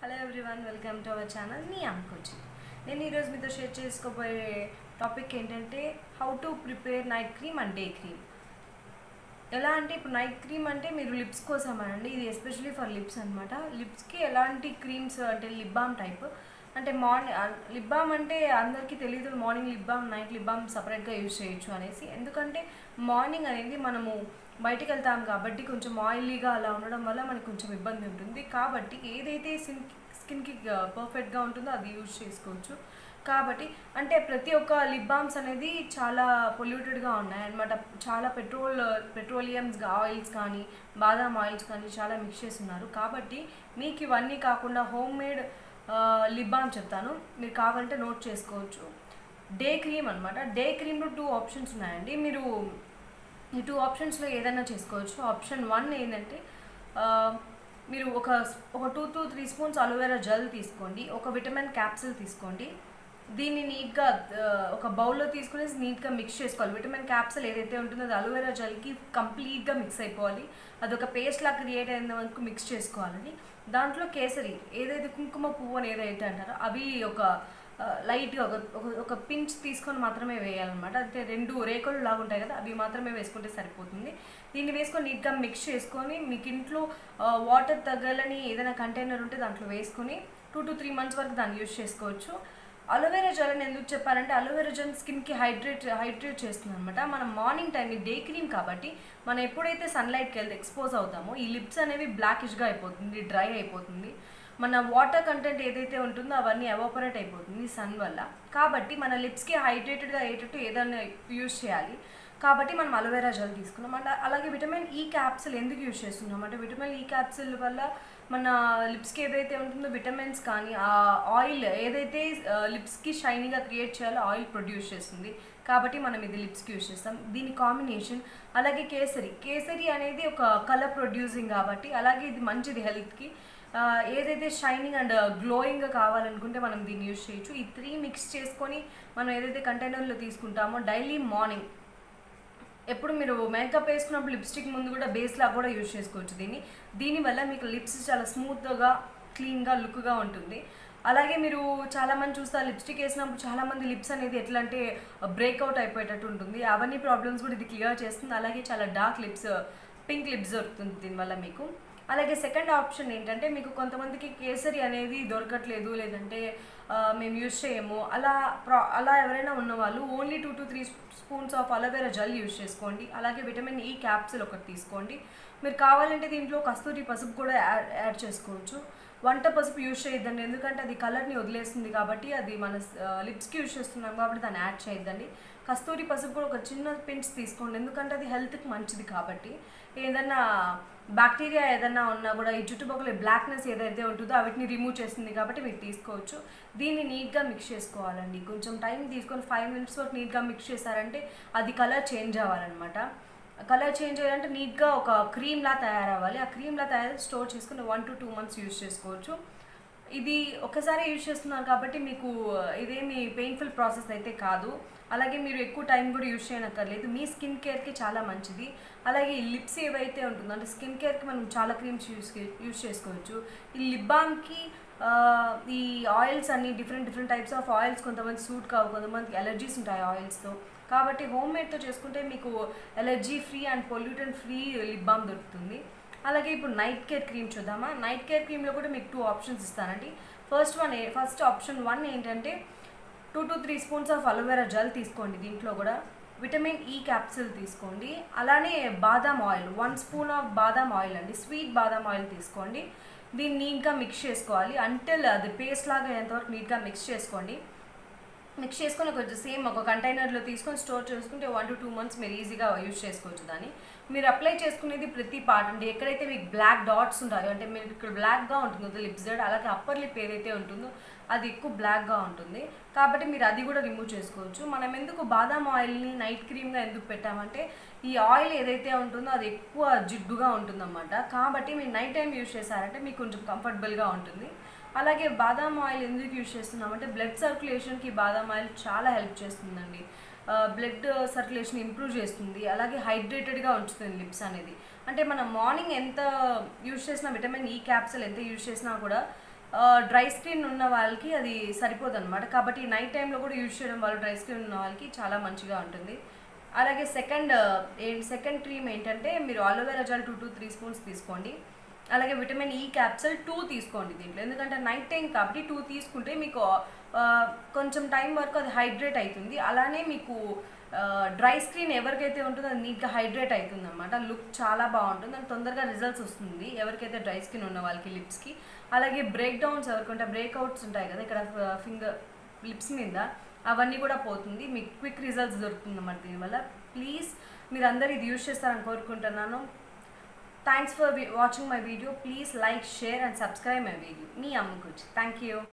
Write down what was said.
Hello everyone, welcome to our channel మీ అంకోచి. నేను ఈరోజు మీతో షేర్ చేసుకోబోయే టాపిక్ ఏంటంటే how to prepare night cream and day cream. ఎలా అంటే ఇప్పుడు నైట్ క్రీమ్ అంటే మీరు లిప్స్ కోసం అండి, ఇది ఎస్పెషలీ ఫర్ లిప్స్ అనమాట. లిప్స్కి ఎలాంటి క్రీమ్స్ అంటే లిప్ బామ్ టైప్ అంటే లిప్ బామ్ అంటే అందరికీ తెలియదు, morning lip balm night lip balm సపరేట్గా యూజ్ చేయొచ్చు అనేసి. ఎందుకంటే మార్నింగ్ అనేది మనము బయటికి వెళ్తాం కాబట్టి కొంచెం ఆయిలీగా అలా ఉండడం వల్ల మనకు కొంచెం ఇబ్బంది ఉంటుంది. కాబట్టి ఏదైతే స్కిన్కి పర్ఫెక్ట్గా ఉంటుందో అది యూజ్ చేసుకోవచ్చు. కాబట్టి అంటే ప్రతి ఒక్క లిప్ బామ్స్ అనేది చాలా పొల్యూటెడ్గా ఉన్నాయన్నమాట. చాలా పెట్రోలియంస్ ఆయిల్స్ కానీ బాదాం ఆయిల్స్ కానీ చాలా మిక్స్ చేస్తున్నారు. కాబట్టి మీకు ఇవన్నీ కాకుండా హోమ్ మేడ్ లిప్ బామ్ చెప్తాను, మీరు కావాలంటే నోట్ చేసుకోవచ్చు. డే క్రీమ్ అనమాట. డే క్రీమ్లో 2 ఆప్షన్స్ ఉన్నాయండి. మీరు ఈ 2 ఆప్షన్స్లో ఏదైనా చేసుకోవచ్చు. ఆప్షన్ 1 ఏంటంటే మీరు ఒక 2 to 3 స్పూన్స్ అలోవెరా జెల్ తీసుకోండి, ఒక విటమిన్ క్యాప్సిల్ తీసుకోండి. దీన్ని నీట్గా ఒక బౌల్లో తీసుకుని నీట్గా మిక్స్ చేసుకోవాలి. విటమిన్ క్యాప్సిల్ ఏదైతే ఉంటుందో అది అలోవెరా జెల్కి కంప్లీట్గా మిక్స్ అయిపోవాలి. అదొక పేస్ట్ లాగా క్రియేట్ అయిన వరకు మిక్స్ చేసుకోవాలండి. దాంట్లో కేసరి ఏదైతే కుంకుమ పువ్వు అని ఏదైతే అంటారో అవి ఒక లైట్గా ఒక పించ్ తీసుకొని మాత్రమే వేయాలన్నమాట. అంటే 2 రేకులు లాగా ఉంటాయి కదా, అవి మాత్రమే వేసుకుంటే సరిపోతుంది. దీన్ని వేసుకొని నీట్గా మిక్స్ చేసుకొని మీకు ఇంట్లో వాటర్ తగ్గాలని ఏదైనా కంటైనర్ ఉంటే దాంట్లో వేసుకొని 2 to 3 months వరకు దాన్ని యూజ్ చేసుకోవచ్చు. అలోవెరా జెల్ అని ఎందుకు చెప్పారంటే అలోవెరా జెల్ స్కిన్కి హైడ్రేట్ చేస్తుంది అనమాట. మనం మార్నింగ్ టైం డే క్రీమ్ కాబట్టి మనం ఎప్పుడైతే సన్లైట్కి వెళ్తే ఎక్స్పోజ్ అవుతామో ఈ లిప్స్ అనేవి బ్లాకిష్గా అయిపోతుంది, డ్రై అయిపోతుంది. మన వాటర్ కంటెంట్ ఏదైతే ఉంటుందో అవన్నీ ఎవాపరేట్ అయిపోతుంది సన్ వల్ల. కాబట్టి మన లిప్స్కి హైడ్రేటెడ్గా అయ్యేటట్టు ఏదైనా యూజ్ చేయాలి. కాబట్టి మనం అలోవెరా జెల్ తీసుకున్నాం. అంటే అలాగే విటమిన్ ఈ క్యాప్సిల్ ఎందుకు యూజ్ చేస్తున్నాం అంటే విటమిన్ ఈ క్యాప్సిల్ వల్ల మన లిప్స్కి ఏదైతే ఉంటుందో విటమిన్స్ కానీ ఆ ఆయిల్ ఏదైతే లిప్స్కి షైనీగా క్రియేట్ చేయాలో ఆయిల్ ప్రొడ్యూస్ చేస్తుంది. కాబట్టి మనం ఇది లిప్స్కి యూజ్ చేస్తాం. దీని కాంబినేషన్ అలాగే కేసరి అనేది ఒక కలర్ ప్రొడ్యూసింగ్ కాబట్టి అలాగే ఇది మంచిది హెల్త్కి. ఏదైతే షైనింగ్ అండ్ గ్లోయింగ్గా కావాలనుకుంటే మనం దీన్ని యూజ్ చేయొచ్చు. ఈ 3 మిక్స్ చేసుకొని మనం ఏదైతే కంటైనర్లో తీసుకుంటామో డైలీ మార్నింగ్ ఎప్పుడు మీరు మేకప్ వేసుకున్నప్పుడు లిప్స్టిక్ ముందు కూడా బేస్లా కూడా యూజ్ చేసుకోవచ్చు. దీనివల్ల మీకు లిప్స్ చాలా స్మూత్గా క్లీన్గా లుక్గా ఉంటుంది. అలాగే మీరు చాలామంది చూస్తారు లిప్స్టిక్ వేసినప్పుడు చాలామంది లిప్స్ అనేది ఎట్లా అంటే బ్రేక్అవుట్ అయిపోయేటట్టు ఉంటుంది. అవన్నీ ప్రాబ్లమ్స్ కూడా ఇది క్లియర్ చేస్తుంది. అలాగే చాలా డార్క్ లిప్స్, పింక్ లిప్స్ దొరుకుతుంది దీనివల్ల మీకు. అలాగే సెకండ్ ఆప్షన్ ఏంటంటే మీకు కొంతమందికి కేసరి అనేది దొరకట్లేదు, లేదంటే మేము యూజ్ చేయము, అలా ఎవరైనా ఉన్నవాళ్ళు only 2 to 3 spoons of aloe vera gel use చేసుకోండి. అలాగే విటమిన్ ఈ క్యాప్సిల్ ఒకటి తీసుకోండి. మీరు కావాలంటే దీంట్లో కస్తూరి పసుపు కూడా యాడ్ చేసుకోవచ్చు. వంట పసుపు యూజ్ చేయొద్దండి, ఎందుకంటే అది కలర్ని వదిలేస్తుంది కాబట్టి. అది మన లిప్స్కి యూజ్ చేస్తున్నాం కాబట్టి దాన్ని యాడ్ చేయొద్దండి. కస్తూరి పసుపు కూడా ఒక చిన్న పించ్ తీసుకోండి, ఎందుకంటే అది హెల్త్కి మంచిది కాబట్టి. ఏదన్నా బ్యాక్టీరియా ఏదన్నా ఉన్నా కూడా ఈ చుట్టుపక్కల బ్లాక్నెస్ ఏదైతే ఉంటుందో వాటిని రిమూవ్ చేస్తుంది కాబట్టి మీరు తీసుకోవచ్చు. దీన్ని నీట్గా మిక్స్ చేసుకోవాలండి. కొంచెం టైం తీసుకొని 5 minutes వరకు నీట్గా మిక్స్ చేశారంటే అది కలర్ చేంజ్ అవ్వాలన్నమాట. కలర్ చేంజ్ అయ్యాలంటే నీట్గా ఒక క్రీమ్లా తయారవ్వాలి. ఆ క్రీమ్లా తయారు స్టోర్ చేసుకుని 1 to 2 months యూజ్ చేసుకోవచ్చు. ఇది ఒకసారి యూజ్ చేస్తున్నారు కాబట్టి మీకు ఇదేమి పెయిన్ఫుల్ ప్రాసెస్ అయితే కాదు. అలాగే మీరు ఎక్కువ టైం కూడా యూజ్ చేయనక్కర్లేదు. మీ స్కిన్ కేర్కి చాలా మంచిది. అలాగే ఈ లిప్స్ ఏవైతే ఉంటుందో అంటే స్కిన్ కేర్కి మనం చాలా క్రీమ్స్ యూజ్ చేసుకోవచ్చు. ఈ లిప్ బామ్కి ఈ ఆయిల్స్ అన్ని డిఫరెంట్ టైప్స్ ఆఫ్ ఆయిల్స్ కొంతమంది సూట్ కావు, కొంతమందికి ఎలర్జీస్ ఉంటాయి ఆయిల్స్తో. కాబట్టి హోమ్ మేడ్తో చేసుకుంటే మీకు allergy free and pollutant free lip balm దొరుకుతుంది. అలాగే ఇప్పుడు నైట్ కేర్ క్రీమ్ చూద్దామా. నైట్ కేర్ క్రీమ్లో కూడా మీకు 2 ఆప్షన్స్ ఇస్తానండి. ఫస్ట్ ఆప్షన్ 1 ఏంటంటే 2 to 3 spoons of aloe vera gel తీసుకోండి. దీంట్లో కూడా విటమిన్ ఈ క్యాప్సిల్ తీసుకోండి. అలానే బాదాం oil 1 spoon of badam oil అండి, స్వీట్ బాదాం ఆయిల్ తీసుకోండి. దీన్ని నీట్గా మిక్స్ చేసుకోవాలి అంటిల్ అది పేస్ట్ లాగా అయ్యేంతవరకు నీట్గా మిక్స్ చేసుకోండి. మిక్స్ చేసుకొని కొంచెం సేమ్ ఒక కంటైనర్లో తీసుకొని స్టోర్ చేసుకుంటే 1 to 2 months మీరు ఈజీగా యూజ్ చేసుకోవచ్చు. దాన్ని మీరు అప్లై చేసుకునేది ప్రతి పార్ట్ అండి. ఎక్కడైతే మీకు బ్లాక్ డాట్స్ ఉంటాయో అంటే మీకు ఇక్కడ బ్లాక్గా ఉంటుందో లిప్ సైడ్, అలాగే అప్పర్ లిప్ ఏదైతే ఉంటుందో అది ఎక్కువ బ్లాక్గా ఉంటుంది కాబట్టి మీరు అది కూడా రిమూవ్ చేసుకోవచ్చు. మనం ఎందుకు బాదాం ఆయిల్ని నైట్ క్రీమ్గా ఎందుకు పెట్టామంటే ఈ ఆయిల్ ఏదైతే ఉంటుందో అది ఎక్కువ జిడ్డుగా ఉంటుందన్నమాట. కాబట్టి మీరు నైట్ టైం యూజ్ చేశారంటే మీకు కొంచెం కంఫర్టబుల్గా ఉంటుంది. అలాగే బాదాం ఆయిల్ ఎందుకు యూజ్ చేస్తున్నామంటే బ్లడ్ సర్క్యులేషన్కి బాదాం ఆయిల్ చాలా హెల్ప్ చేస్తుందండి. బ్లడ్ సర్క్యులేషన్ ఇంప్రూవ్ చేస్తుంది. అలాగే హైడ్రేటెడ్గా ఉంచుతుంది లిప్స్ అనేది. అంటే మనం మార్నింగ్ ఎంత యూజ్ చేసినా విటమిన్ ఈ క్యాప్సిల్ ఎంత యూజ్ చేసినా కూడా డ్రై స్కిన్ ఉన్న వాళ్ళకి అది సరిపోదు అనమాట. కాబట్టి నైట్ టైంలో కూడా యూజ్ చేయడం వల్ల డ్రై స్కిన్ ఉన్న వాళ్ళకి చాలా మంచిగా ఉంటుంది. అలాగే సెకండ్ క్రీమ్ ఏంటంటే మీరు అలోవెరా జెల్ 2 to 3 స్పూన్స్ తీసుకోండి. అలాగే విటమిన్ ఈ క్యాప్సూల్ 2 తీసుకోండి దీంట్లో. ఎందుకంటే నైట్ టైం కాబట్టి 2 తీసుకుంటే మీకు కొంచెం టైం వరకు అది హైడ్రేట్ అవుతుంది. అలానే మీకు డ్రై స్కిన్ ఎవరికైతే ఉంటుందో అది నీట్గా హైడ్రేట్ అవుతుంది అనమాట. లుక్ చాలా బాగుంటుంది అండ్ తొందరగా రిజల్ట్స్ వస్తుంది ఎవరికైతే డ్రై స్కిన్ ఉన్న వాళ్ళకి లిప్స్కి. అలాగే బ్రేక్ డౌన్స్ ఎవరికంటే బ్రేక్అవుట్స్ ఉంటాయి కదా ఇక్కడ లిప్స్ మీద, అవన్నీ కూడా పోతుంది. మీకు క్విక్ రిజల్ట్స్ దొరుకుతుంది అన్నమాట దీనివల్ల. ప్లీజ్ మీరు అందరు ఇది యూజ్ చేస్తారని కోరుకుంటున్నాను. Thanks for watching my video. Please like, share and subscribe my video. మీ అమ్ముకుచి. Thank you.